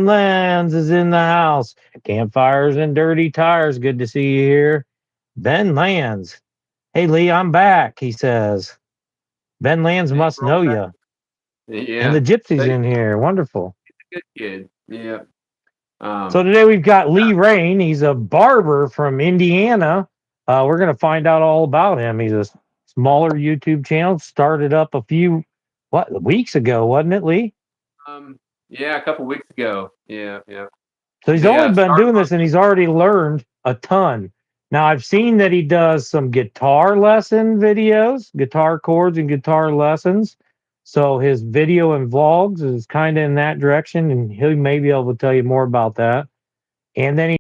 Lands is in the house. Campfires and dirty tires. Good to see you here. Ben Lands. Hey, Lee, I'm back, he says. Ben Lands Hey, must roll know back. you. And the Yeah. Gypsy's Say in here. Wonderful. good kid. Yeah. So Um, today we've got Lee Rain. He's a barber from Indiana. We're going to find out all about him. He's a smaller YouTube channel, started up a few weeks ago, wasn't it, Lee? um, yeah, a couple weeks ago. Yeah, yeah. So he's only Yeah, been started doing on this and he's already learned a ton. Now I've seen that he does some guitar lesson videos, guitar chords and guitar lessons. So his video and vlogs is kind of in that direction, and he may be able to tell you more about that. And then he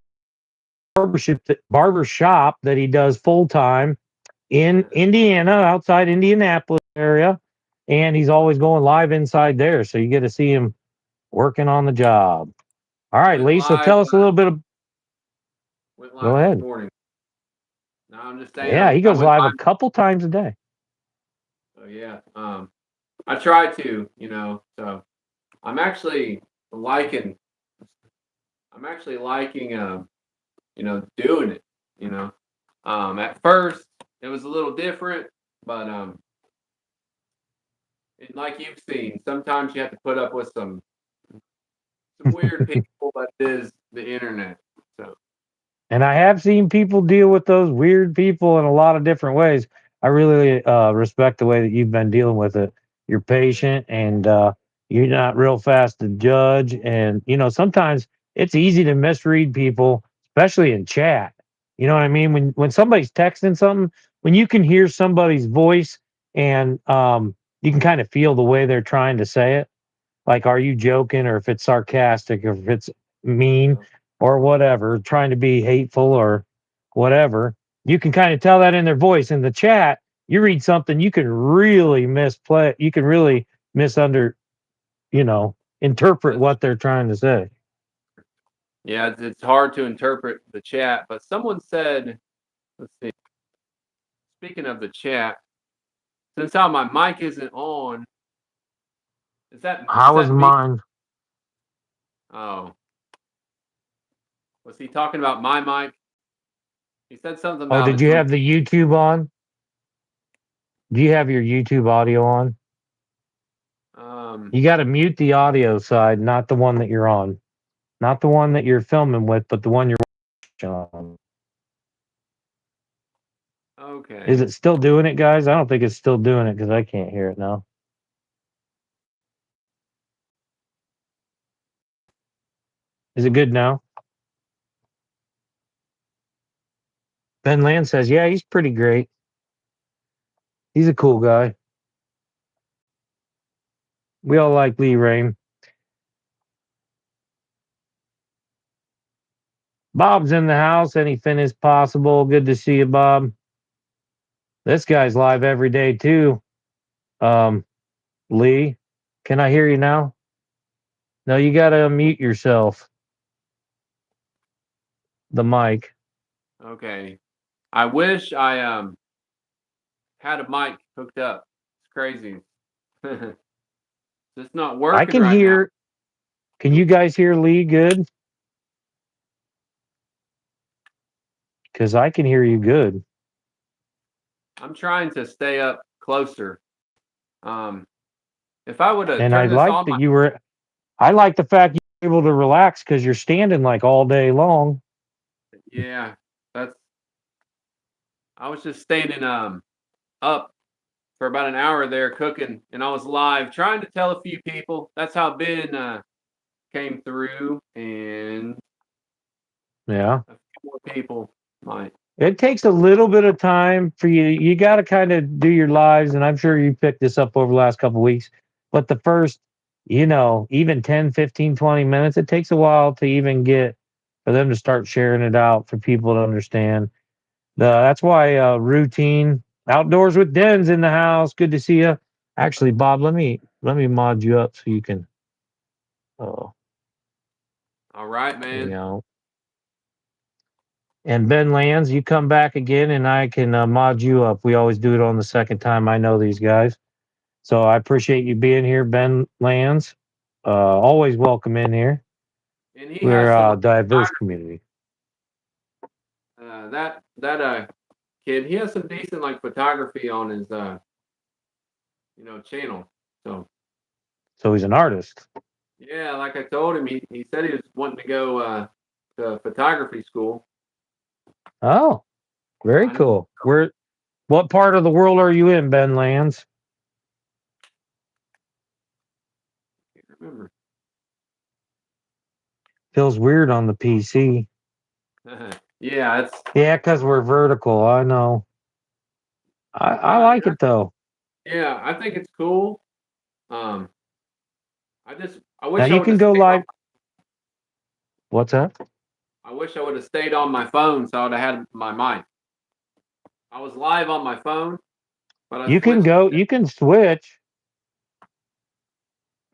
barber shop that he does full time in Indiana, outside Indianapolis area, and he's always going live inside there. So you get to see him working on the job. All right, went Lee. So live tell us a little bit of. went Go live this ahead. morning. No, I'm just saying Yeah, he I goes went live a live. couple times a day. So yeah. I try to, so I'm actually liking I'm actually liking doing it, you know. At first it was a little different, but like you've seen, sometimes you have to put up with some weird people, but it is the internet. So And I have seen people deal with those weird people in a lot of different ways. I really respect the way that you've been dealing with it. You're patient and you're not real fast to judge. And, sometimes it's easy to misread people, especially in chat. You know what I mean? When somebody's texting something, when you can hear somebody's voice and you can kind of feel the way they're trying to say it, like, are you joking, or if it's sarcastic, or if it's mean, yeah. or whatever, trying to be hateful or whatever. You can kind of tell that in their voice. In the chat, you read something, you can really misplay, you can really misunder, interpret That's what they're trying to say. yeah, it's hard to interpret the chat, but someone said, let's see, speaking of the chat, since how my mic isn't on, is How was that me? mine? Oh, was he talking about my mic? He said something Oh, about did it's you have the YouTube on? Do you have your YouTube audio on? um You got to mute the audio side, not the one that you're on, not the one that you're filming with, but the one you're watching on. Is okay. it still doing it, guys? I don't think it's still doing it because I can't hear it now. Is it good now? Ben Land says, yeah, he's pretty great. He's a cool guy. We all like Lee Rain. Bob's in the house. Anything is possible. Good to see you, Bob. This guy's live every day too. Um, Lee, can I hear you now? No, you got to unmute yourself. The mic. Okay. I wish I had a mic hooked up. It's crazy. It's not I working can right now. hear. Can you guys hear Lee good? Because I can hear you good. I'm trying to stay up closer. Um, if I would have And I turned this like on, that you were. I like the fact you're able to relax because you're standing like all day long. yeah, that's. I was just standing up for about an hour there cooking, and I was live trying to tell a few people. That's how Ben came through, and Yeah. a few more people might. It takes a little bit of time for you. You got to kind of do your lives, and I'm sure you picked this up over the last couple of weeks. But the first, even 10, 15, 20 minutes, it takes a while to even get for them to start sharing it out for people to understand. Yeah. That's why routine outdoors with Den's in the house. Good to see you. Actually, Bob, let me mod you up so you can All right, hang man. out. And Ben Lands, you come back again, and I can mod you up. We always do it on the second time. I know these guys, so I appreciate you being here, Ben Lands. Always welcome in here. and he We're has some a diverse community. that kid. He has some decent like photography on his channel. So So he's an artist. yeah, like I told him, he said he was wanting to go to photography school. Oh, very I know. cool. What part of the world are you in, Ben Lands? Can't remember. Feels weird on the PC. Yeah, it's Yeah, because we're vertical. I know. I like yeah, it though. yeah. I think it's cool. Um, I Now wish I you would can have go stayed on. live. What's that? I wish I would have stayed on my phone, so I'd have had my mic. I was live on my phone, but I You can switched. go. You can switch.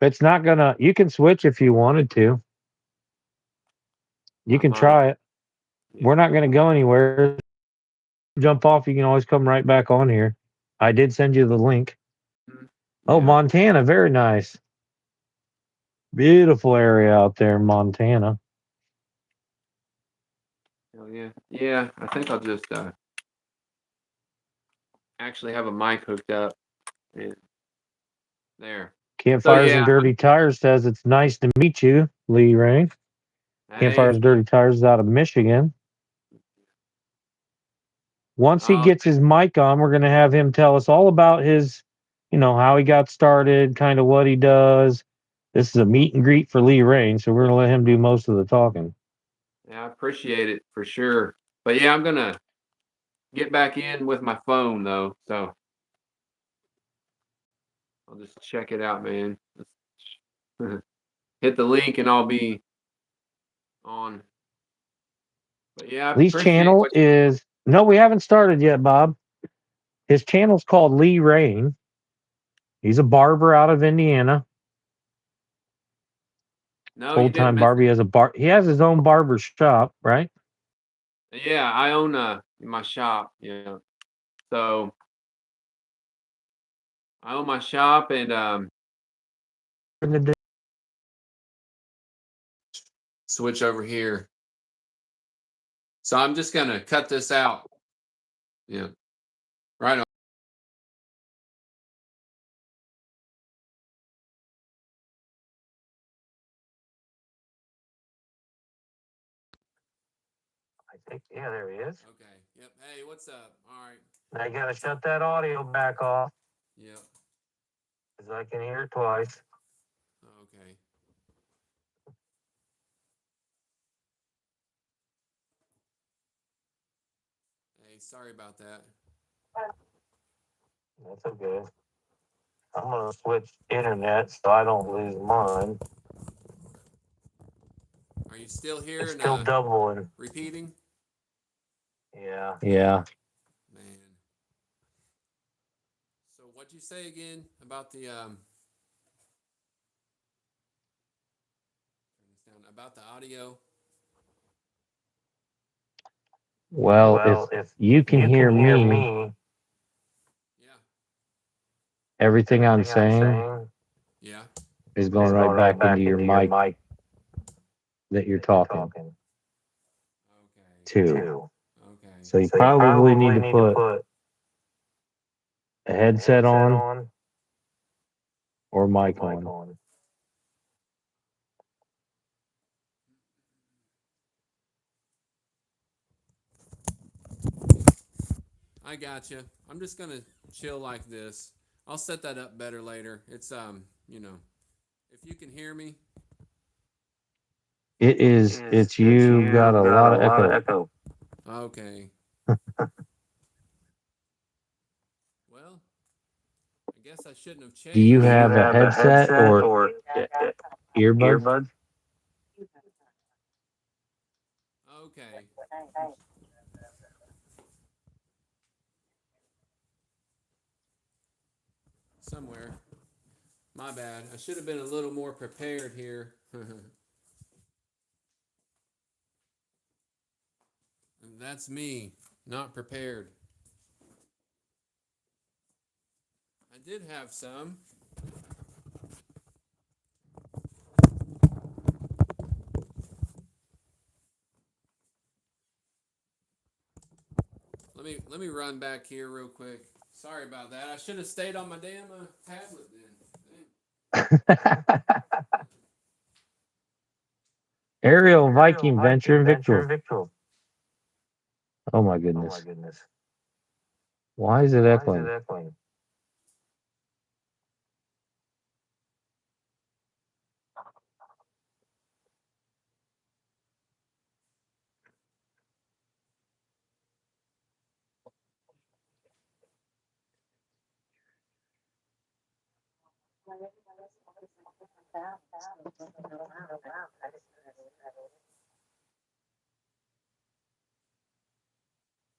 It's not gonna. You can switch if you wanted to. You My can mic. try it. Yeah. We're not gonna go anywhere. Jump off. You can always come right back on here. I did send you the link. Mhm. Oh, Yeah. Montana, very nice. Beautiful area out there in Montana. Hell yeah. Yeah. I think I'll just actually have a mic hooked up. And there. So Campfires yeah. and Dirty Tires says it's nice to meet you, Lee Ray. Campfires Hey. and Dirty Tires is out of Michigan. Once he Oh, gets his mic on, we're going to have him tell us all about his, how he got started, kind of what he does. This is a meet and greet for Lee Rain, so we're going to let him do most of the talking. yeah. I appreciate it for sure. But yeah, I'm gonna get back in with my phone though. So I'll just check it out, man. Hit the link and I'll be on. But yeah, I Lee's appreciate channel what. is, no, we haven't started yet, Bob. His channel's called Lee Rain. He's a barber out of Indiana. No, you Full didn't time mention. barber. He has his own barber shop, right? Yeah, I own my shop. Yeah, so I own my shop and In the day. switch over here. So I'm just gonna cut this out. Yeah, right on. I think, yeah, there he is. Okay. Yep. Hey, what's up? All right. Now you got to shut that audio back off Yep. because I can hear it twice. Okay. Hey, sorry about that. That's okay. I'm going to switch internet so I don't lose mine. Are you still here It's and still doubling. repeating? Yeah. Yeah. Man. So what'd you say again about the about the audio? Well, if you can hear me, Yeah. everything I'm saying Yeah. is going right back into your mic that you're talking Okay. to. Okay. So you probably need to put a headset on or mic on. I gotcha. I'm just gonna chill like this. I'll set that up better later. It's if you can hear me. It's you got a lot of echo. Okay. Well, I guess I shouldn't have Do you changed. have a headset or earbuds? Okay. Somewhere. My bad. I should have been a little more prepared here. That's me, not prepared. I did have some. let me run back here real quick. Sorry about that. I should have stayed on my damn tablet then. Aerial Viking Venture and Victual. Oh my goodness. Why is it echoing?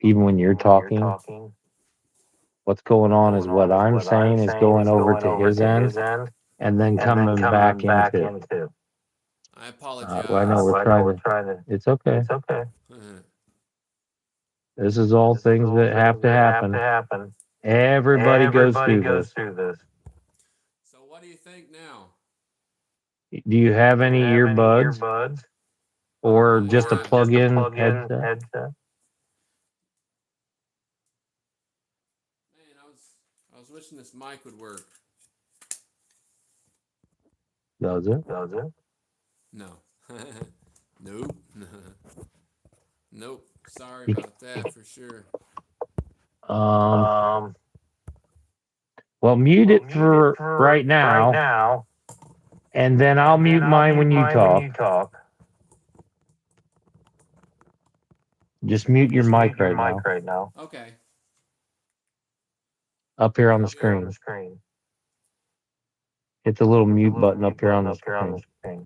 Even when you're talking, what's going on is what I'm saying is going over to his end and then coming back into. I I know apologize. we're trying to. It's okay. This is all things that have to happen. Everybody goes through this. So what do you think now? Do you have any earbuds or just a plug-in headset? Man, I was wishing this mic would work. Does it? No. Nope. Nope. Sorry You about that for sure. Um, well, mute it for right now, and then I'll mute mine when you talk. Just mute your mic right now, Okay. up here on the Sounds good. screen. Hit the little mute button up here on the screen.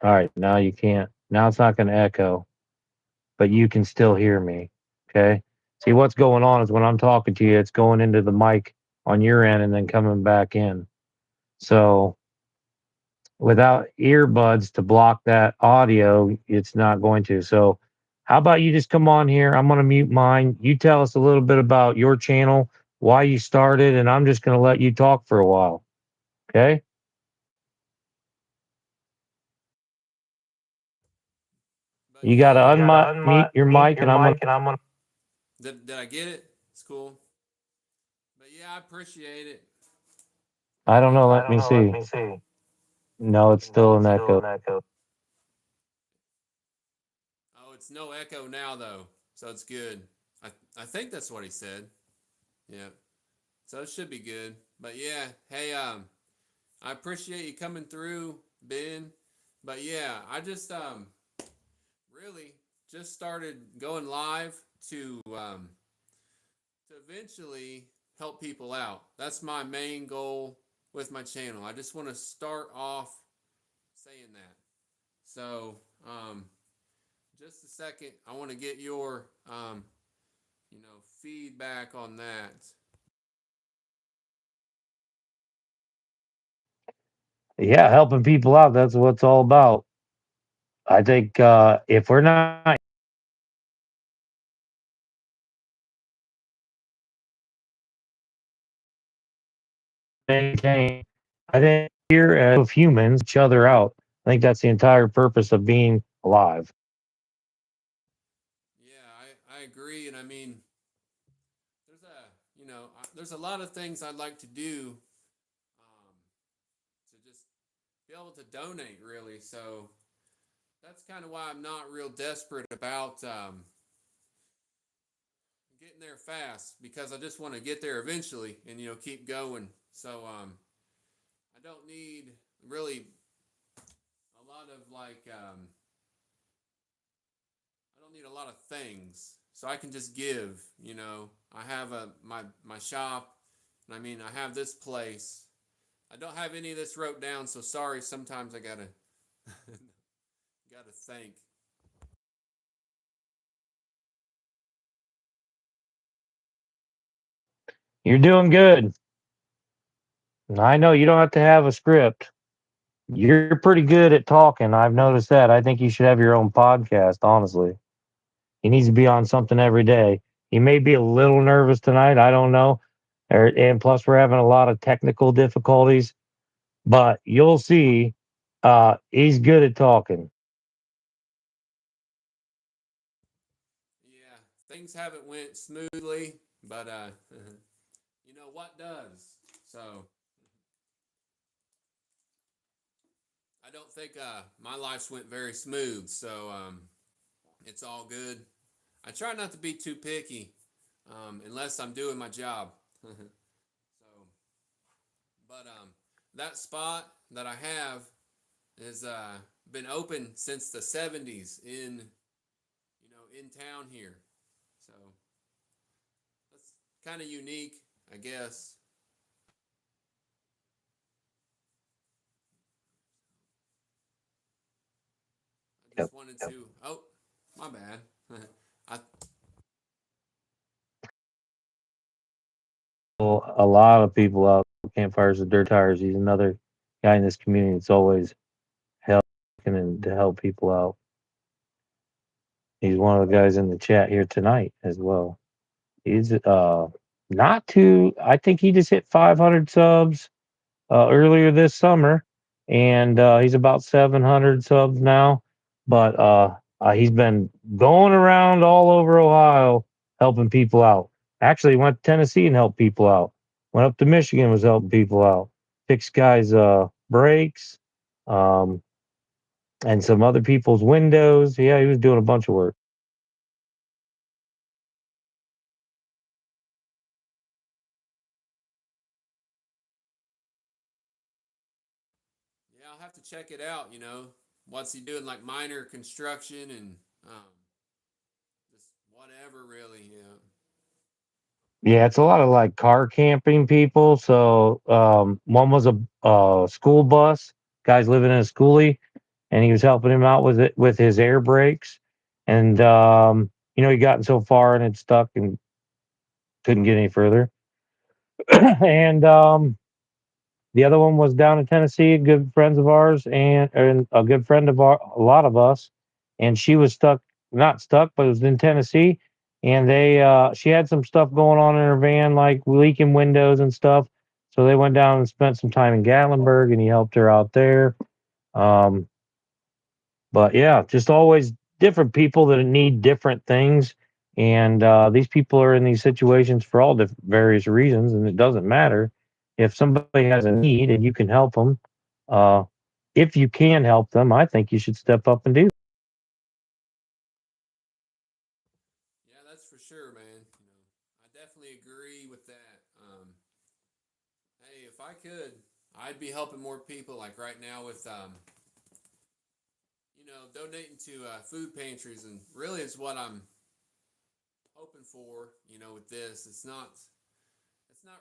All right, now you can't. Now it's not going to echo, but you can still hear me. Okay. See, what's going on is when I'm talking to you, it's going into the mic on your end and then coming back in. So without earbuds to block that audio, it's not going to. So, how about you just come on here? I'm going to mute mine. You tell us a little bit about your channel, why you started, and I'm just going to let you talk for a while. Okay? But You got to yeah. unmute your mic, and I'm going to. Did I get it? It's cool. But yeah, I appreciate it. I And don't know. Let me see. No, it's still an echo. oh, it's no echo now though, so it's good. I think that's what he said. Yeah. So it should be good. But yeah, hey, I appreciate you coming through, Ben. But yeah, I just really just started going live to eventually help people out. That's my main goal with my channel. I just want to start off saying that. So, just a second, I want to get your feedback on that. Yeah, helping people out. That's what it's all about. I think if we're not maintained, I think here as humans, each other out. I think that's the entire purpose of being alive. Yeah, I agree, and I mean, there's a lot of things I'd like to do to just be able to donate, really. So that's kind of why I'm not real desperate about getting there fast because I just want to get there eventually and keep going. So I don't need really a lot of I don't need a lot of things. So I can just give. I have my shop, and I mean I have this place. I don't have any of this wrote down, so sorry. Sometimes I gotta gotta think. You're doing good. I know you don't have to have a script. You're pretty good at talking. I've noticed that. I think you should have your own podcast, honestly. He needs to be on something every day. He may be a little nervous tonight. I don't know. And plus, we're having a lot of technical difficulties, but you'll see he's good at talking. Yeah, things haven't went smoothly, but you know what does. So I don't think my life's went very smooth. So it's all good. I try not to be too picky unless I'm doing my job. So, but that spot that I have has been open since the 70s in in town here. So that's kind of unique, I guess. I Yep. just wanted to. Oh, my bad. I Well, a lot of people out campfires with dirt tires. He's another guy in this community that's always helping and to help people out. He's one of the guys in the chat here tonight as well. He's not too. I think he just hit 500 subs earlier this summer, and he's about 700 subs now. But he's been going around all over Ohio helping people out. Actually, went to Tennessee and helped people out. Went up to Michigan, was helping people out. Fixed guys' brakes, um, and some other people's windows. Yeah, he was doing a bunch of work. Yeah, I'll have to check it out. What's he doing? Like minor construction and just whatever, really. Yeah. Yeah, it's a lot of like car camping people. So one was a school bus, guys living in a schoolie, and he was helping him out with it with his air brakes. And he gotten so far and it stuck and couldn't get any further. And the other one was down in Tennessee, good friends of ours, and a good friend of a lot of us, and she was stuck, not stuck, but it was in Tennessee, and she had some stuff going on in her van, like leaking windows and stuff. So they went down and spent some time in Gatlinburg, and he helped her out there. Um, but yeah, just always different people that need different things. And these people are in these situations for all different various reasons, and it doesn't matter if somebody has a need and you can help them. Uh, if you can help them, I think you should step up and do. Yeah, that's for sure, man. I definitely agree with that. Hey, if I could, I'd be helping more people. Like right now with donating to food pantries, and really, it's what I'm hoping for. With this, it's not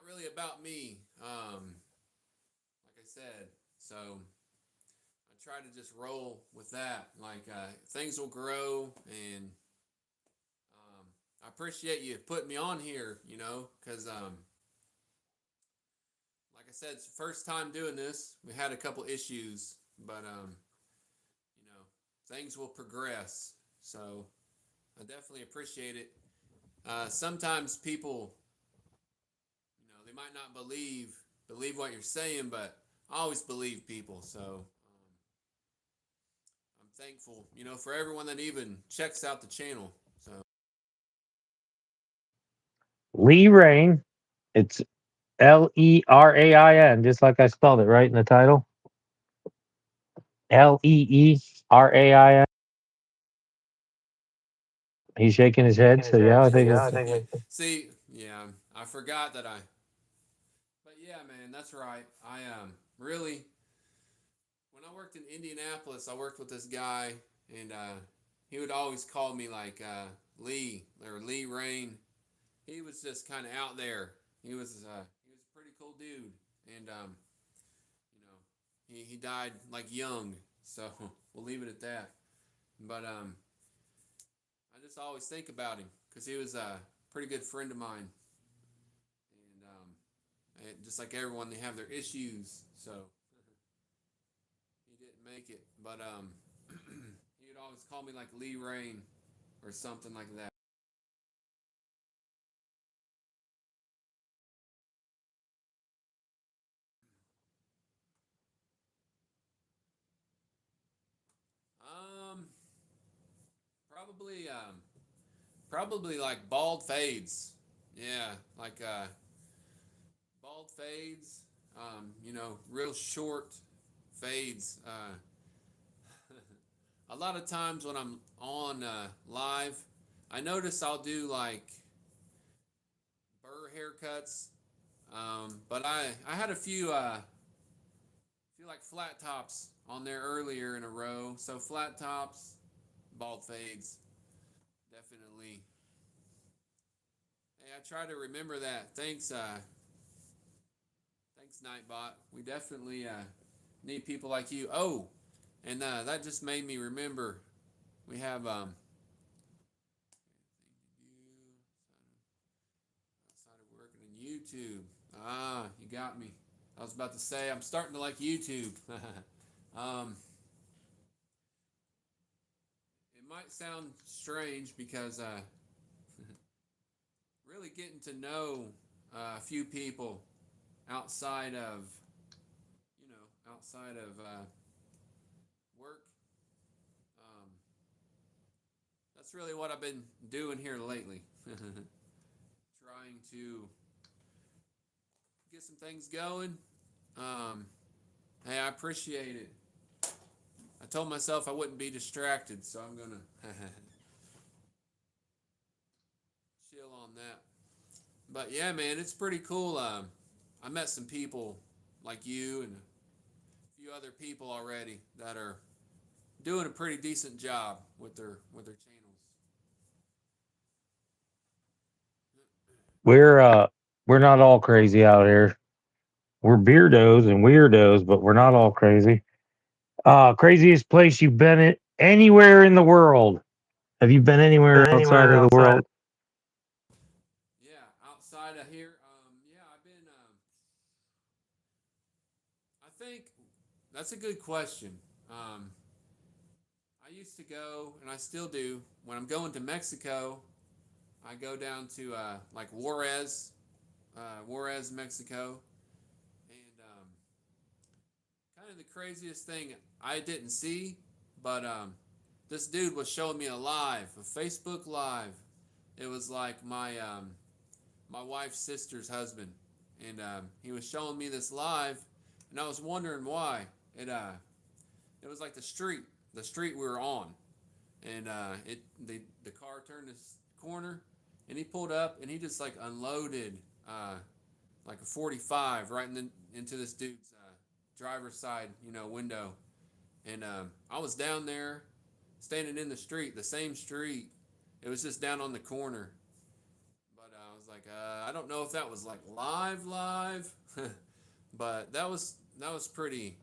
really about me. Like I said, so I try to just roll with that. Like things will grow, and I appreciate you putting me on here. Because like I said, it's the first time doing this. We had a couple issues, but you know, things will progress. So I definitely appreciate it. Sometimes people, they might not believe what you're saying, but I always believe people. So I'm thankful, for everyone that even checks out the channel. So Lee Rain, it's Learain, just like I spelled it right in the title. Leerain. He's shaking his head, so yeah, I think it's see, yeah, I forgot that I. But yeah, man, that's right. I really when I worked in Indianapolis, I worked with this guy, and he would always call me like Lee or Lee Rain. He was just kind of out there. He was a pretty cool dude, and you know he died like young, so we'll leave it at that. But I just always think about him because he was a pretty good friend of mine, and just like everyone, they have their issues. So he didn't make it, but he would always call me like Lee Rain or something like that. Um, probably Probably like bald fades. Yeah, like bald fades. Real short fades. A lot of times when I'm on live, I notice I'll do like burr haircuts. But I had a few like flat tops on there earlier in a row. So flat tops, bald fades, definitely. Hey, I try to remember that. Thanks, Nightbot. We definitely need people like you. Oh, and that just made me remember. We have outside of working in YouTube. Ah, you got me. I was about to say I'm starting to like YouTube. um, it might sound strange because really getting to know a few people outside of outside of work. Um, that's really what I've been doing here lately. Trying to get some things going. Um, hey, I appreciate it. I told myself I wouldn't be distracted, so I'm gonna chill on that. But yeah, man, it's pretty cool. I met some people like you and a few other people already that are doing a pretty decent job with their channels. We're we're not all crazy out here. We're beardos and weirdos, but we're not all crazy. Craziest place you've been in anywhere in the world? Have you been anywhere outside of the world? Yeah, outside of here, yeah, I've been. I think that's a good question. Um, I used to go, and I still do. When I'm going to Mexico, I go down to like Juarez, Mexico, and kind of the craziest thing I didn't see, but this dude was showing me a Facebook live. It was like my wife's sister's husband, and he was showing me this live, and I was wondering why. It uh, it was like the street we were on, and the car turned this corner, and he pulled up, and he just like unloaded like a 45 right into this dude's driver's side, window, and I was down there, standing in the street, the same street. It was just down on the corner, but I was like, I don't know if that was like live, but that was pretty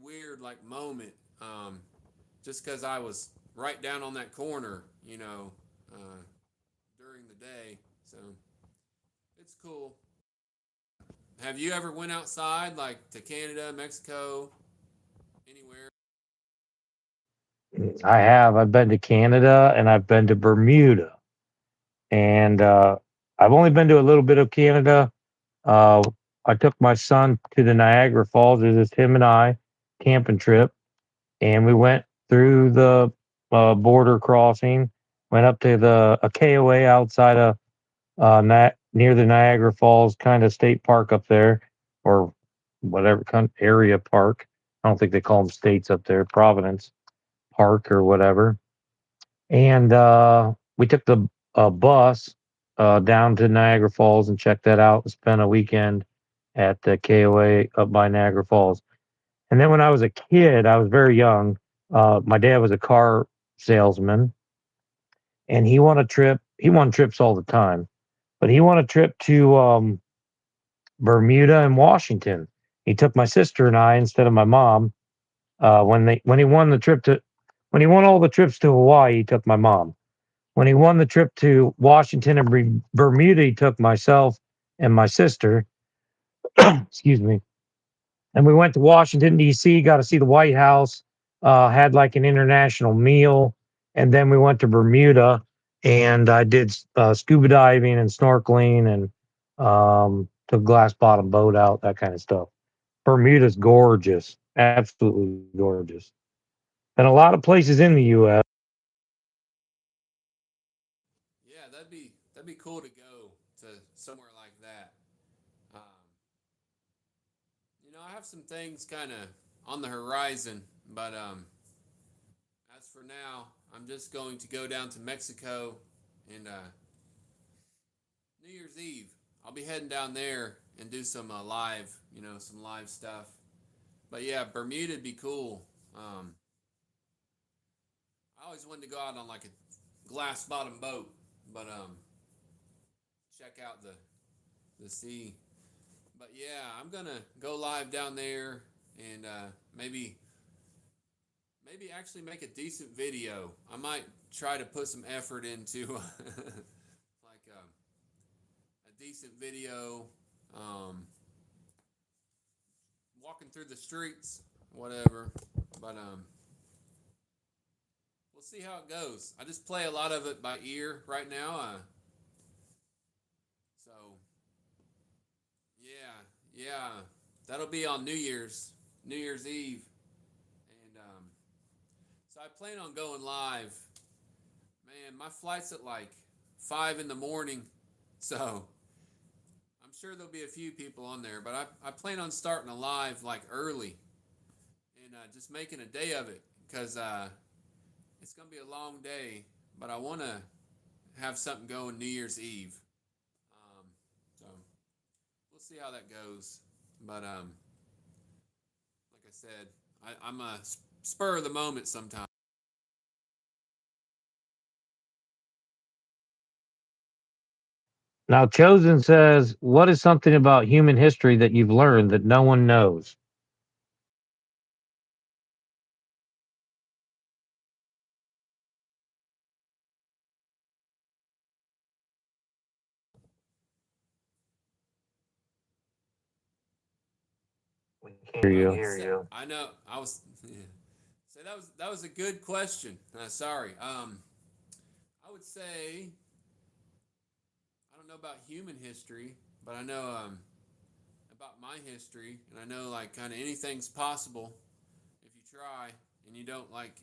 weird like moment. Just because I was right down on that corner, uh, during the day. So it's cool. Have you ever went outside like to Canada, Mexico, anywhere? I have. I've been to Canada and I've been to Bermuda. And I've only been to a little bit of Canada. Uh, I took my son to the Niagara Falls. It was just him and I, camping trip, and we went through the border crossing, went up to the a KOA outside of near the Niagara Falls kind of state park up there, or whatever kind area park. I don't think they call them states up there, Providence Park or whatever. And we took the bus down to Niagara Falls and checked that out and spent a weekend at the KOA up by Niagara Falls. And then when I was a kid, I was very young. My dad was a car salesman, and he won a trip. He won trips all the time, but he won a trip to Bermuda and Washington. He took my sister and I instead of my mom. When he won the trip to when he won all the trips to Hawaii, he took my mom. When he won the trip to Washington and Bermuda, he took myself and my sister. Excuse me. And we went to Washington D.C. Got to see the White House. Had like an international meal, and then we went to Bermuda, and I did scuba diving and snorkeling, and took glass bottom boat out, that kind of stuff. Bermuda's gorgeous, absolutely gorgeous. And a lot of places in the U.S. be cool to go to somewhere like that. Um, I have some things kind of on the horizon, but as for now, I'm just going to go down to Mexico and New Year's Eve. I'll be heading down there and do some live, some live stuff. But yeah, Bermuda'd be cool. I always wanted to go out on like a glass bottom boat, but check out the sea. But yeah, I'm gonna go live down there and maybe actually make a decent video. I might try to put some effort into like a decent video, walking through the streets, whatever. But we'll see how it goes. I just play a lot of it by ear right now. So yeah, that'll be on New Year's Eve, and so I plan on going live. Man, my flight's at like 5 in the morning, so I'm sure there'll be a few people on there. But I plan on starting a live like early and just making a day of it because it's gonna be a long day. But I want to have something going New Year's Eve. So we'll see how that goes. But like I said, I'm a spur of the moment sometimes. Now, Chosen says, what is something about human history that you've learned that no one knows? We can't I hear would you. say I know I was. Yeah. So that was a good question. Sorry. I would say I don't know about human history, but I know about my history, and I know like kind of anything's possible if you try and you don't like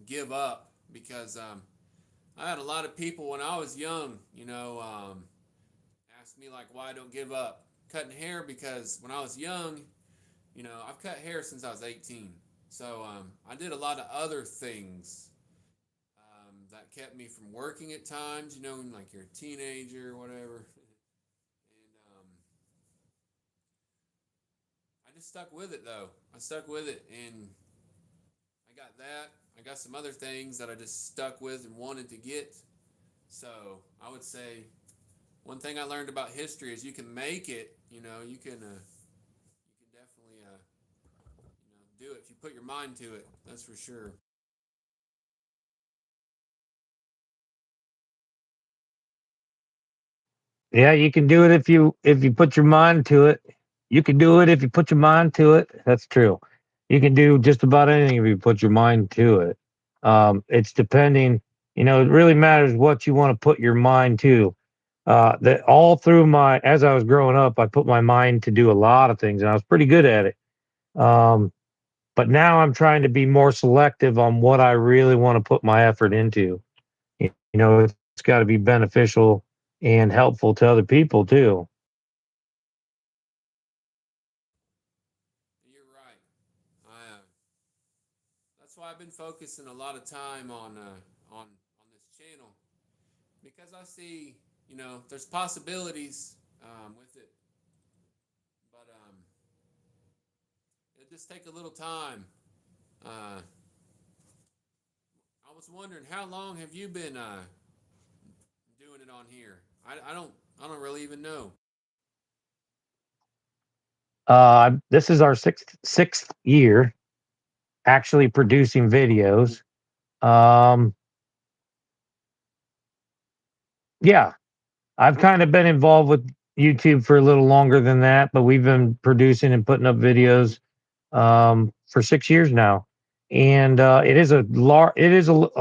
give up because I had a lot of people when I was young, ask me like why I don't give up cutting hair because when I was young, I've cut hair since I was 18. So I did a lot of other things that kept me from working at times, when like you're a teenager or whatever. And I just stuck with it though. I stuck with it and I got that. I got some other things that I just stuck with and wanted to get. So I would say one thing I learned about history is you can make it. You can definitely do it if you put your mind to it. That's for sure. Yeah, you can do it if you put your mind to it. You can do it if you put your mind to it. That's true. You can do just about anything if you put your mind to it. It's depending, it really matters what you want to put your mind to. That all through as I was growing up, I put my mind to do a lot of things and I was pretty good at it. Um, but now I'm trying to be more selective on what I really want to put my effort into. It's got to be beneficial and helpful to other people too. You're right. That's why I've been focusing a lot of time on this channel because I see there's possibilities with it, but it just take a little time. Uh, I was wondering how long have you been doing it on here? I don't really even know. This is our sixth year actually producing videos. Um, yeah, I've kind of been involved with YouTube for a little longer than that, but we've been producing and putting up videos for 6 years now, and it is a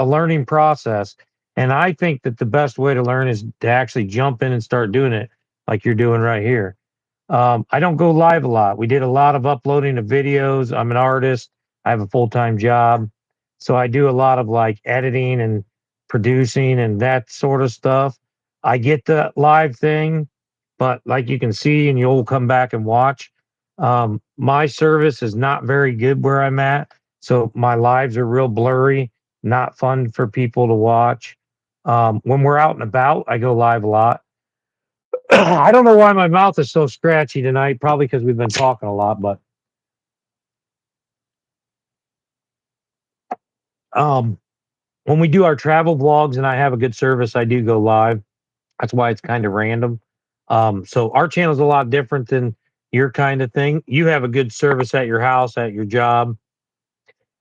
learning process. And I think that the best way to learn is to actually jump in and start doing it, like you're doing right here. I don't go live a lot. We did a lot of uploading of videos. I'm an artist. I have a full time job, so I do a lot of like editing and producing and that sort of stuff. I get the live thing, but like you can see, and you'll come back and watch. My service is not very good where I'm at, so my lives are real blurry, not fun for people to watch. When we're out and about, I go live a lot. I don't know why my mouth is so scratchy tonight. Probably because we've been talking a lot, but um, when we do our travel vlogs and I have a good service, I do go live. That's why it's kind of random. So our channel is a lot different than your kind of thing. You have a good service at your house, at your job,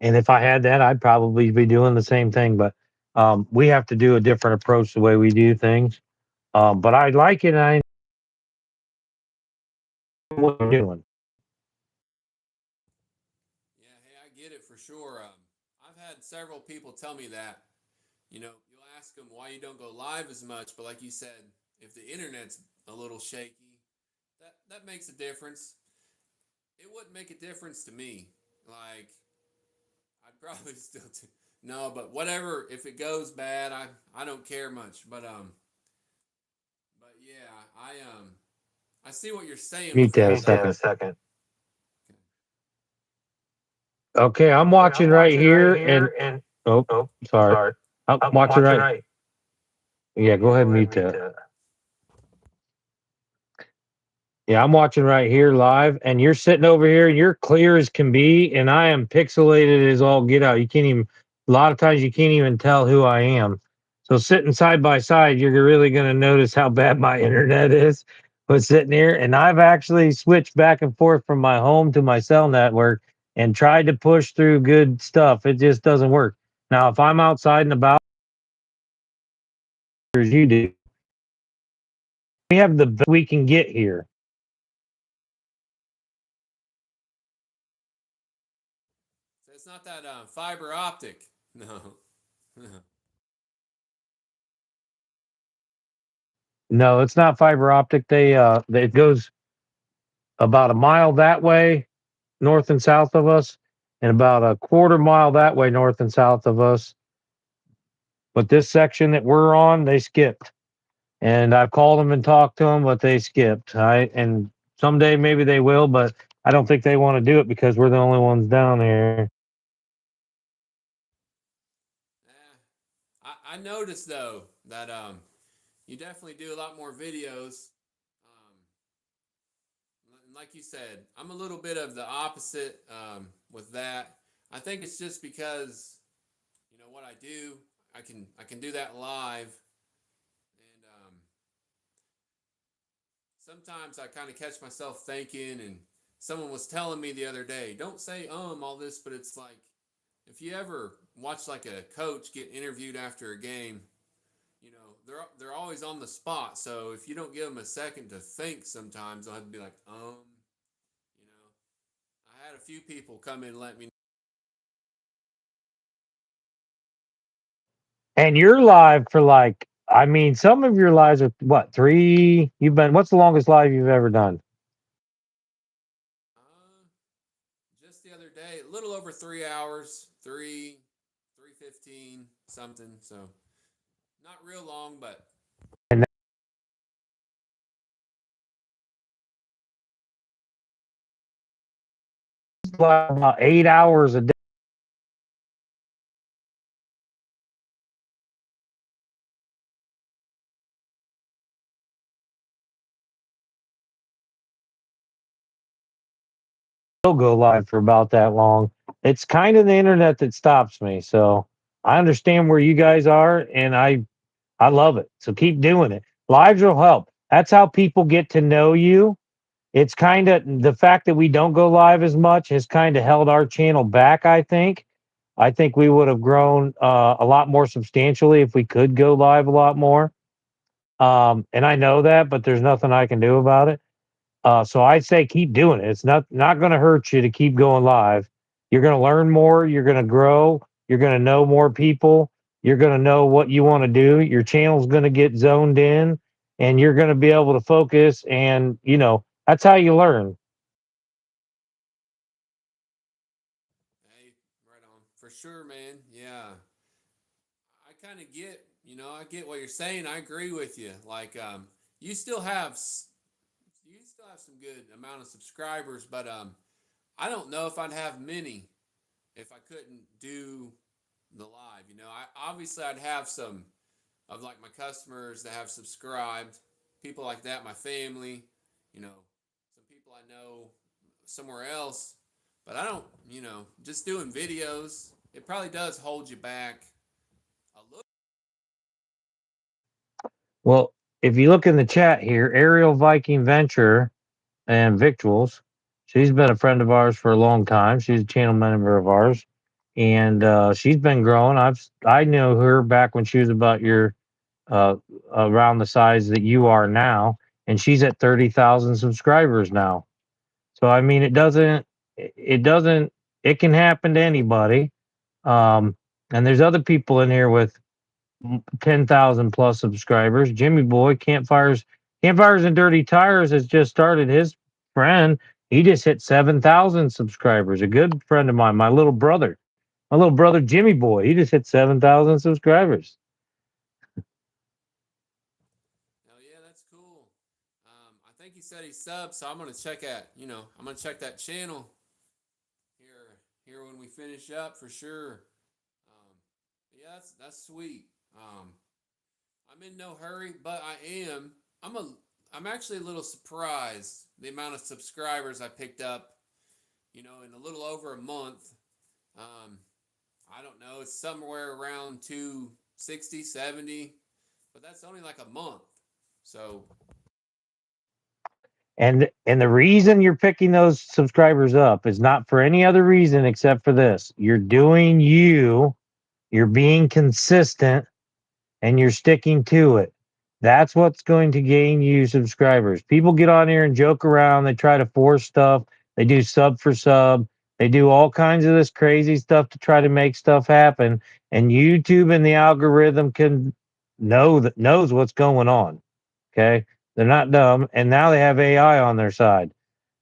and if I had that, I'd probably be doing the same thing. But we have to do a different approach the way we do things. But I like it. And I know what I'm doing. Yeah, hey, I get it for sure. I've had several people tell me that. You'll ask them why you don't go live as much, but like you said, if the internet's a little shaky, that makes a difference. It wouldn't make a difference to me. Like, I'd probably still no, but whatever. If it goes bad, I don't care much. But yeah, I see what you're saying Mute with that a that. second. Okay, I'm watching right here, and oh, sorry, I'm watching right. Yeah, go ahead and mute that. Yeah, I'm watching right here live, and you're sitting over here, and you're clear as can be, and I am pixelated as all get out. You can't even. A lot of times, you can't even tell who I am. So sitting side by side, you're really going to notice how bad my internet is. But sitting here, and I've actually switched back and forth from my home to my cell network and tried to push through good stuff. It just doesn't work. Now, if I'm outside and about as you do, we have the best we can get here. So it's not that fiber optic. No. No, it's not fiber optic. It goes about a mile that way, north and south of us, and about a quarter mile that way, north and south of us. But this section that we're on, they skipped. And I've called them and talked to them, but they skipped. And someday maybe they will, but I don't think they want to do it because we're the only ones down here. I noticed though that you definitely do a lot more videos. Like you said, I'm a little bit of the opposite with that. I think it's just because what I do. I can do that live, and sometimes I kind of catch myself thinking. And someone was telling me the other day, don't say all this, but it's like if you ever watch like a coach get interviewed after a game, they're always on the spot. So if you don't give them a second to think, sometimes they'll have to be like, you know. I had a few people come in and let me. And you're live for like, I mean, some of your lives are what, three? What's the longest live you've ever done? Just the other day, a little over 3 hours, 3:15 something. So not real long, but And that's about 8 hours a day. Still go live for about that long. It's kind of the internet that stops me. So I understand where you guys are, and I love it. So keep doing it. Lives will help. That's how people get to know you. It's kind of the fact that we don't go live as much has kind of held our channel back, I think. I think we would have grown a lot more substantially if we could go live a lot more. And I know that, but there's nothing I can do about it. So I say keep doing it. It's not going to hurt you to keep going live. You're going to learn more. You're going to grow. You're going to know more people. You're going to know what you want to do. Your channel's going to get zoned in, and you're going to be able to focus. And that's how you learn. hey, right on for sure, man. Yeah, I kind of get, I get what you're saying. I agree with you. Like, you still have you still have some good amount of subscribers, but I don't know if I'd have many if I couldn't do the live. I obviously I'd have some of like my customers that have subscribed, people like that, my family, some people I know somewhere else, but I don't, just doing videos, it probably does hold you back a little. Well, if you look in the chat here, Ariel Viking Venture and Victuals, she's been a friend of ours for a long time. She's a channel member of ours, and she's been growing. I know her back when she was about your uh, around the size that you are now, and she's at 30,000 subscribers now. So I mean, it doesn't, it can happen to anybody. And there's other people in here with 10,000 plus subscribers. Jimmy Boy, Campfires and Dirty Tires has just started his friend. He just hit 7,000 subscribers. A good friend of mine, my little brother Jimmy Boy, he just hit 7,000 subscribers. Oh yeah, that's cool. I think he said he subbed, so I'm gonna check I'm gonna check that channel here when we finish up for sure. Yeah, that's sweet. Um, I'm in no hurry, but I'm a I'm actually a little surprised the amount of subscribers I picked up, in a little over a month. Um, I don't know, it's somewhere around 260, 70, but that's only like a month. So, And the reason you're picking those subscribers up is not for any other reason except for this. You're doing you, you're being consistent, and you're sticking to it. That's what's going to gain you subscribers. People get on here and joke around, they try to force stuff, they do sub for sub, they do all kinds of this crazy stuff to try to make stuff happen. And YouTube and the algorithm can knows what's going on. Okay. They're not dumb. And now they have AI on their side.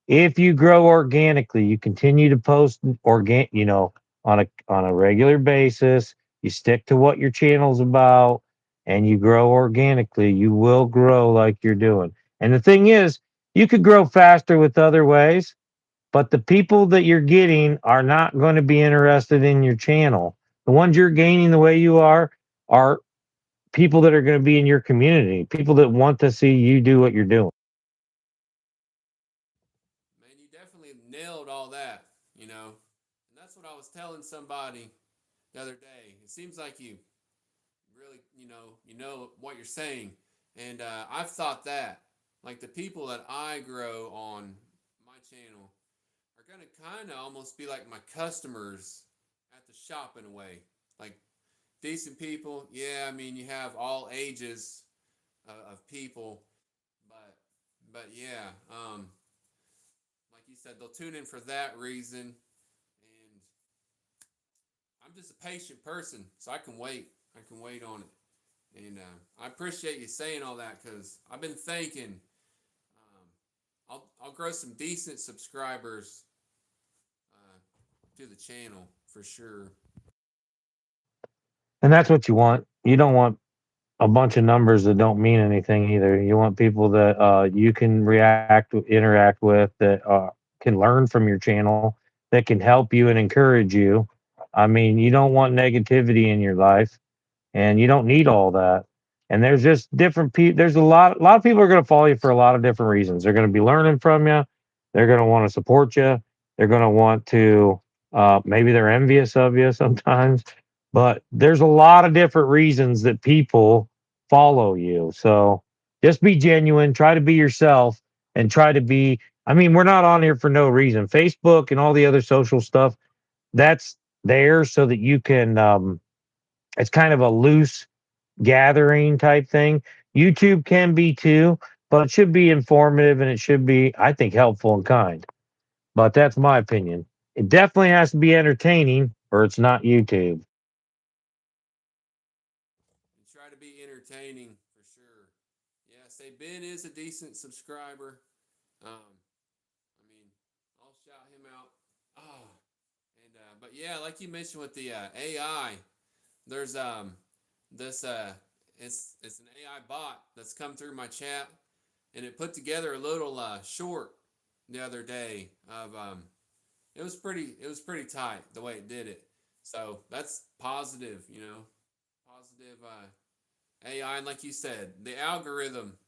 If you grow organically, you continue to post on a regular basis, you stick to what your channel's about, and you grow organically, you will grow like you're doing. And the thing is, you could grow faster with other ways, but the people that you're getting are not going to be interested in your channel. The ones you're gaining the way you are people that are going to be in your community, people that want to see you do what you're doing. man, you definitely nailed all that, and that's what I was telling somebody the other day. It seems like you really, what you're saying, and I've thought that, like the people that I grow on my channel are gonna kind of almost be like my customers at the shop in a way, like decent people. Yeah, I mean you have all ages of people, but yeah, like you said, they'll tune in for that reason, and I'm just a patient person, so I can wait. I can wait on it, and I appreciate you saying all that because I've been thinking I'll grow some decent subscribers to the channel for sure. And that's what you want. You don't want a bunch of numbers that don't mean anything either. You want people that you can interact with, that can learn from your channel, that can help you and encourage you. I mean, you don't want negativity in your life, and you don't need all that. And there's just different people. There's a lot of people are going to follow you for a lot of different reasons. They're going to be learning from you. They're going to want to support you. They're going to want to. Maybe they're envious of you sometimes, but there's a lot of different reasons that people follow you. So just be genuine. Try to be yourself, and try to be. I mean, we're not on here for no reason. Facebook and all the other social stuff, that's there so that you can. It's kind of a loose gathering type thing. YouTube can be too, but it should be informative, and it should be, I think, helpful and kind. But that's my opinion. It definitely has to be entertaining, or it's not YouTube. And try to be entertaining for sure. Yeah, say Ben is a decent subscriber. I mean, I'll shout him out. Oh, and but yeah, like you mentioned with the AI, there's this it's an AI bot that's come through my chat, and it put together a little short the other day of it was pretty tight the way it did it. So that's positive, positive AI, and like you said, the algorithm,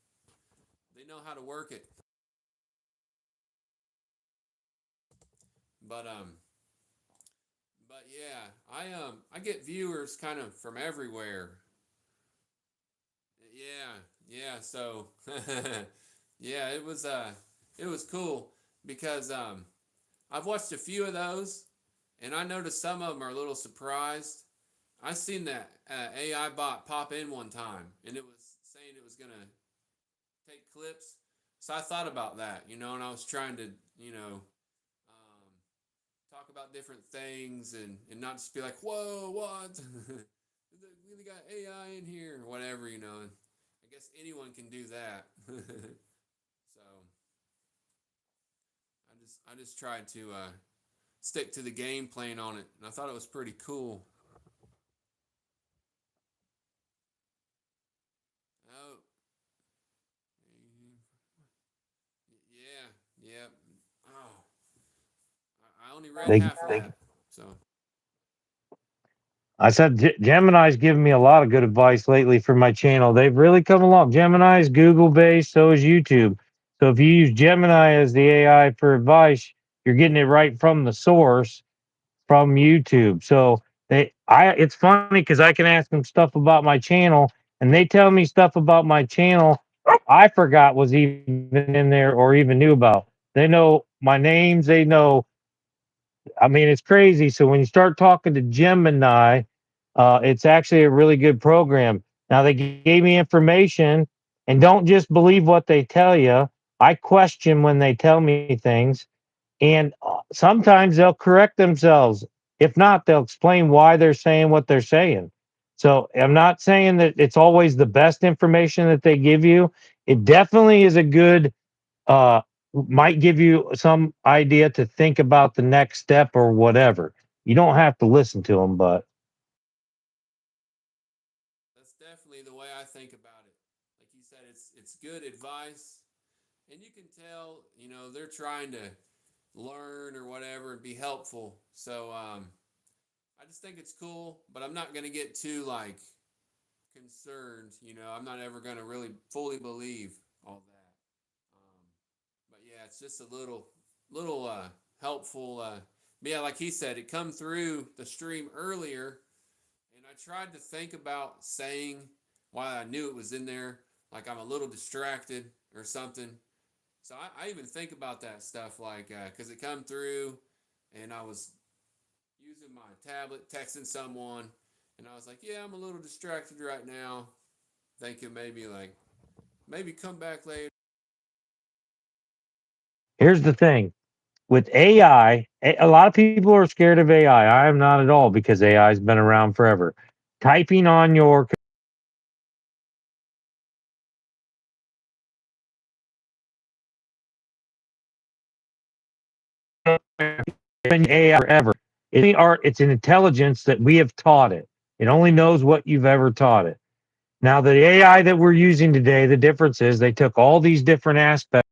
they know how to work it. But yeah, I get viewers kind of from everywhere. Yeah, yeah. So yeah, it was cool because I've watched a few of those, and I noticed some of them are a little surprised. I seen that AI bot pop in one time, and it was saying it was gonna take clips. So I thought about that, and I was trying to, um, talk about different things and not just be like, whoa, what? We got AI in here or whatever, I guess anyone can do that. So I just tried to stick to the game plan on it, and I thought it was pretty cool. Oh, yeah, yeah. Oh, I only read They half of that. So I said Gemini's given me a lot of good advice lately for my channel. They've really come along. Gemini is Google based, so is YouTube. So if you use Gemini as the AI for advice, you're getting it right from the source from YouTube. So it's funny because I can ask them stuff about my channel, and they tell me stuff about my channel I forgot was even in there or even knew about. They know my names. They know, I mean, it's crazy. So when you start talking to Gemini, it's actually a really good program. Now they gave me information, and don't just believe what they tell you. I question when they tell me things, and sometimes they'll correct themselves. If not, they'll explain why they're saying what they're saying. So I'm not saying that it's always the best information that they give you. It definitely is a good uh, might give you some idea to think about the next step or whatever. You don't have to listen to them, but that's definitely the way I think about it. Like you said, it's good advice, and you can tell, they're trying to learn or whatever and be helpful. So I just think it's cool, but I'm not gonna get too like concerned. I'm not ever gonna really fully believe all that. But yeah, it's just a little helpful. But yeah, like he said, it come through the stream earlier, and I tried to think about saying why I knew it was in there, like I'm a little distracted or something. So I even think about that stuff, like because it come through, and I was using my tablet, texting someone, and I was like, yeah, I'm a little distracted right now, thinking maybe come back later. here's the thing with AI, a lot of people are scared of AI. I am not at all because AI has been around forever. Typing on your AI forever. It's art, it's an intelligence that we have taught it. It only knows what you've ever taught it. Now, the AI that we're using today, the difference is they took all these different aspects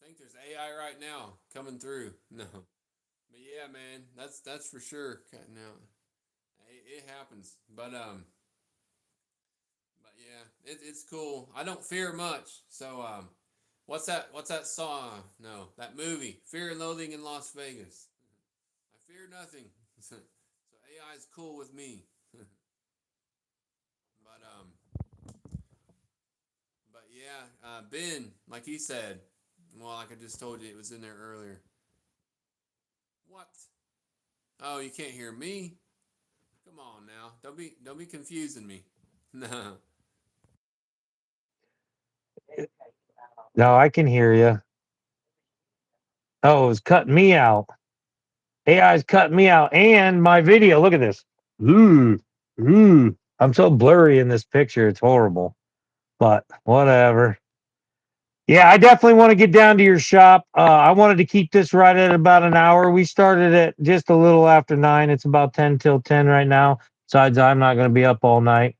I think there's AI right now coming through. No, but yeah, man, that's for sure. Now it happens, but yeah, it's cool. I don't fear much. So what's that song? No, that movie, Fear and Loathing in Las Vegas. I fear nothing. So AI is cool with me. but um, but yeah, Ben, like he said, well, like I just told you, it was in there earlier. What? Oh, you can't hear me? Come on now, don't be confusing me. No. No, I can hear you. Oh, it was cutting me out. AI's cutting me out and my video. Look at this. Ooh, ooh. I'm so blurry in this picture. It's horrible. But whatever. Yeah, I definitely want to get down to your shop. I wanted to keep this right at about an hour. We started at just a little after 9. It's about 10 till 10 right now. Besides, I'm not going to be up all night.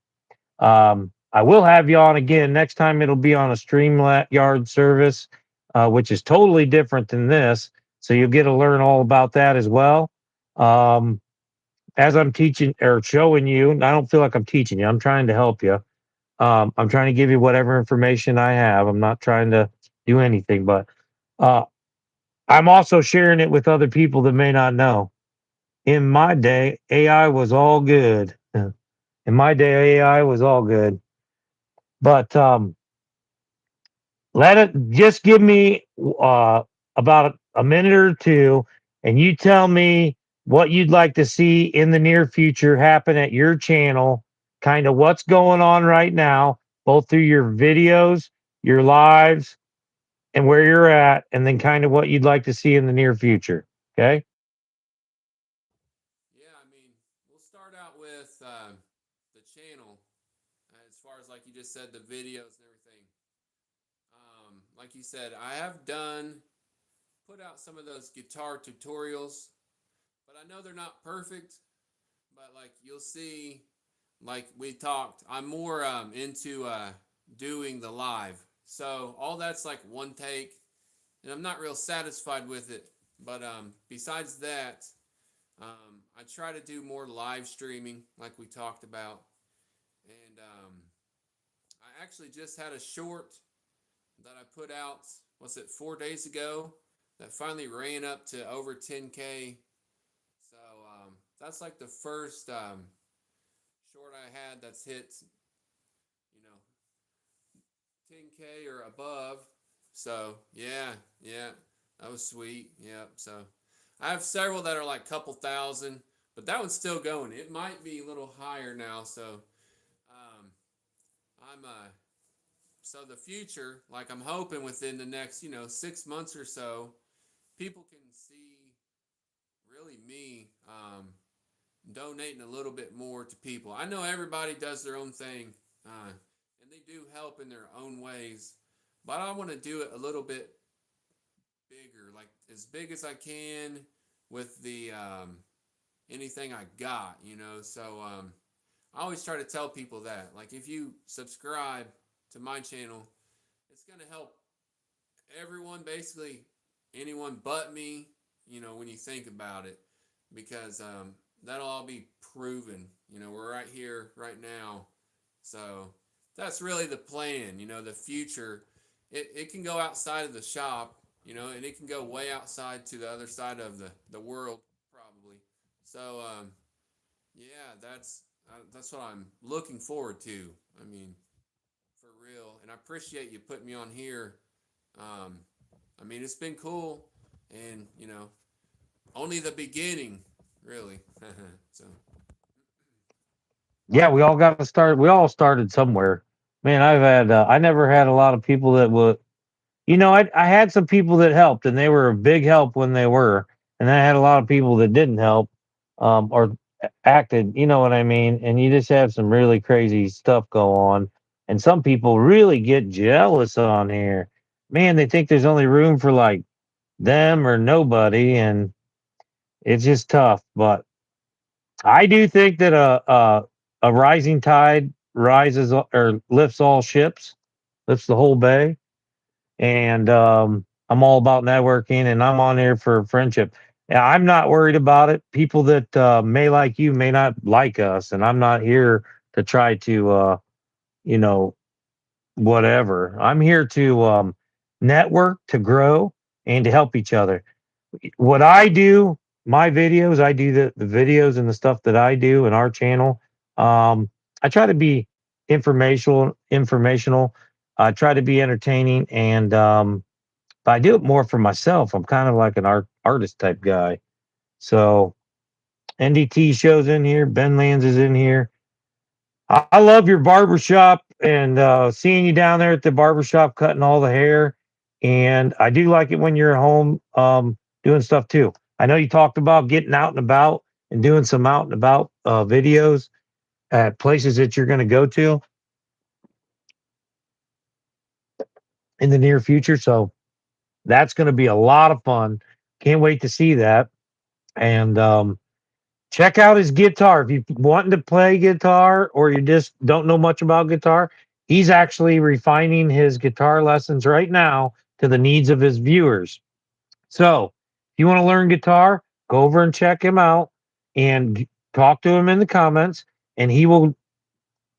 I will have you on again. Next time it'll be on a StreamYard service, which is totally different than this. So you'll get to learn all about that as well. Um, as I'm teaching or showing you, I don't feel like I'm teaching you. I'm trying to help you. I'm trying to give you whatever information I have. I'm not trying to do anything, but uh, I'm also sharing it with other people that may not know. In my day, AI was all good. In my day, AI was all good. But let it just give me about a minute or two, and you tell me what you'd like to see in the near future happen at your channel, kind of what's going on right now, both through your videos, your lives, and where you're at, and then kind of what you'd like to see in the near future. Okay. Yeah, I mean, we'll start out with the channel. As far as like you just said, the videos and everything. Like you said, I have put out some of those guitar tutorials, but I know they're not perfect. But like you'll see, like we talked, I'm more into doing the live. So all that's like one take, and I'm not real satisfied with it. But besides that, I try to do more live streaming, like we talked about. And I actually just had a short that I put out, what's it, 4 days ago, that finally ran up to over 10K. So that's like the first short I had that's hit, you know, 10K or above. So yeah, that was sweet. Yep. So I have several that are like a couple thousand, but that one's still going. It might be a little higher now. So um, I'm so the future, like I'm hoping within the next 6 months or so, people can see really me donating a little bit more to people. I know everybody does their own thing, and they do help in their own ways, but I want to do it a little bit bigger, like as big as I can with the anything I got. So I always try to tell people that, like, if you subscribe to my channel, it's gonna help everyone, basically anyone but me. When you think about it, because that'll all be proven. We're right here, right now. So that's really the plan. The future. It can go outside of the shop. And it can go way outside to the other side of the world, probably. So yeah, that's what I'm looking forward to. I mean, for real. And I appreciate you putting me on here. Um, I mean, it's been cool, and only the beginning, really. So Yeah, we all got to start. We all started somewhere. Man, I never had a lot of people that would. I had some people that helped, and they were a big help when they were, and I had a lot of people that didn't help, or acted. You know what I mean? And you just have some really crazy stuff go on, and some people really get jealous on here. Man, they think there's only room for like them or nobody, and it's just tough. But I do think that a rising tide rises or lifts all ships, lifts the whole bay, and I'm all about networking, and I'm on here for friendship. Yeah, I'm not worried about it. People that may like you may not like us, and I'm not here to try to, you know, whatever. I'm here to network, to grow, and to help each other. What I do, my videos, I do the videos and the stuff that I do in our channel. I try to be informational. I try to be entertaining, and but I do it more for myself. I'm kind of like an artist type guy. So NDT shows in here. Ben Lands is in here. I love your barbershop and seeing you down there at the barbershop cutting all the hair. And I do like it when you're at home doing stuff too. I know you talked about getting out and about and doing some out and about videos at places that you're going to go to in the near future. So that's going to be a lot of fun. Can't wait to see that. And check out his guitar. If you wanting to play guitar or you just don't know much about guitar, he's actually refining his guitar lessons right now to the needs of his viewers. So, if you want to learn guitar, go over and check him out and talk to him in the comments, and he will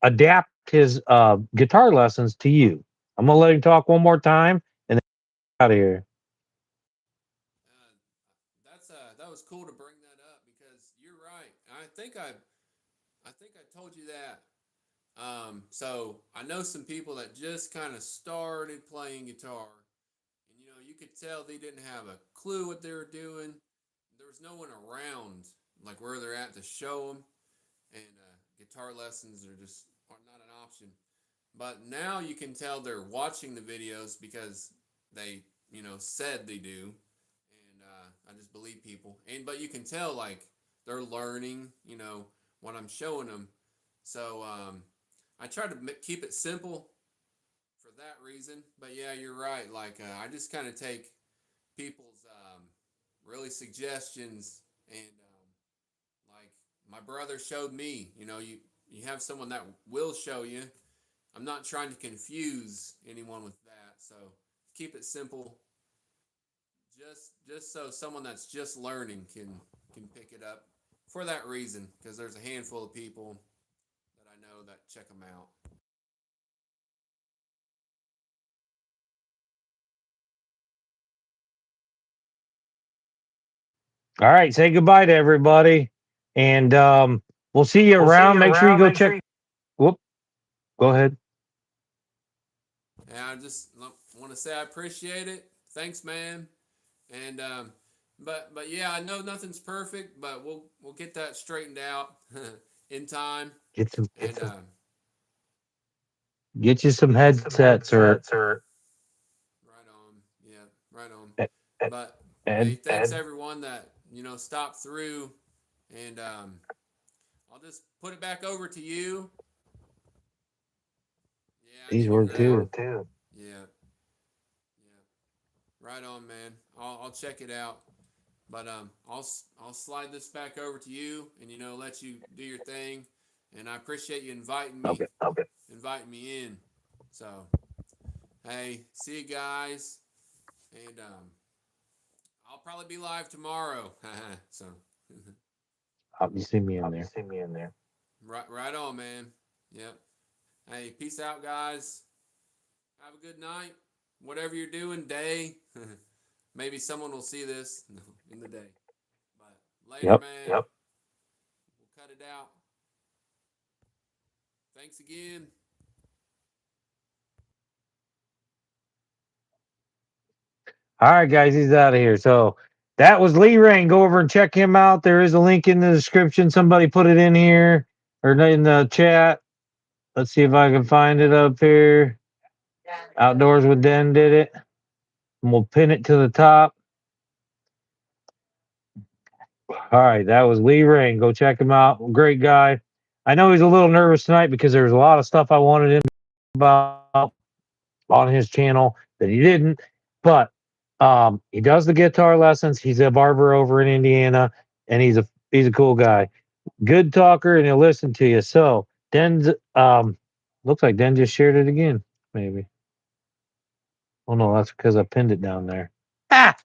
adapt his guitar lessons to you. I'm gonna let him talk one more time and then out of here. Uh, that was cool to bring that up because you're right. I think I told you that. So I know some people that just kind of started playing guitar, and you could tell they didn't have a clue what they were doing. There was no one around, like where they're at, to show them, and guitar lessons are not an option. But now you can tell they're watching the videos because they, said they do, and I just believe people. And but you can tell like they're learning, what I'm showing them. So I try to keep it simple for that reason. But yeah, you're right. Like I just kind of take people's really suggestions, and like my brother showed me. You have someone that will show you. I'm not trying to confuse anyone with that. So keep it simple. Just so someone that's just learning can pick it up for that reason, because there's a handful of people that I know that check them out. All right, say goodbye to everybody, and we'll see you around. Make sure you go check. Whoop, go ahead. And I just want to say I appreciate it. Thanks, man. And but yeah, I know nothing's perfect, but we'll get that straightened out in time. Get some, And get you some headsets or right on, yeah, right on. and, But hey, and thanks everyone that stopped through, and I'll just put it back over to you. Yeah, I these need work your too. yeah, yeah, right on, man. I'll check it out. But I'll slide this back over to you, and let you do your thing. And I appreciate you Okay. inviting me in. So hey, see you guys, and I'll probably be live tomorrow. So You see me in there. right on, man. Yep. Hey, peace out, guys. Have a good night. Whatever you're doing, day. Maybe someone will see this in the day. But later, Yep. man. Yep. We'll cut it out. Thanks again. All right, guys, he's out of here. So that was Lee Rain. Go over and check him out. There is a link in the description. Somebody put it in here or in the chat. Let's see if I can find it up here. Outdoors with Den did it. And we'll pin it to the top. All right, that was Lee Rain. Go check him out. Great guy. I know he's a little nervous tonight because there's a lot of stuff I wanted him to about on his channel that he didn't. But he does the guitar lessons. He's a barber over in Indiana, and he's a cool guy. Good talker, and he'll listen to you. So Den's looks like Den just shared it again. Maybe. Oh no, that's because I pinned it down there. Ah,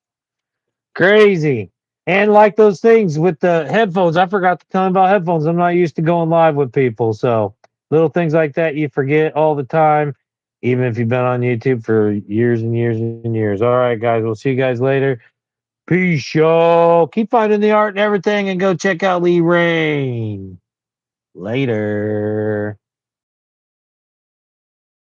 crazy. And like those things with the headphones, I forgot to tell him about headphones. I'm not used to going live with people. So little things like that you forget all the time, even if you've been on YouTube for years and years and years. All right, guys, we'll see you guys later. Peace, y'all. Keep finding the art and everything and go check out Lee Rain. Later.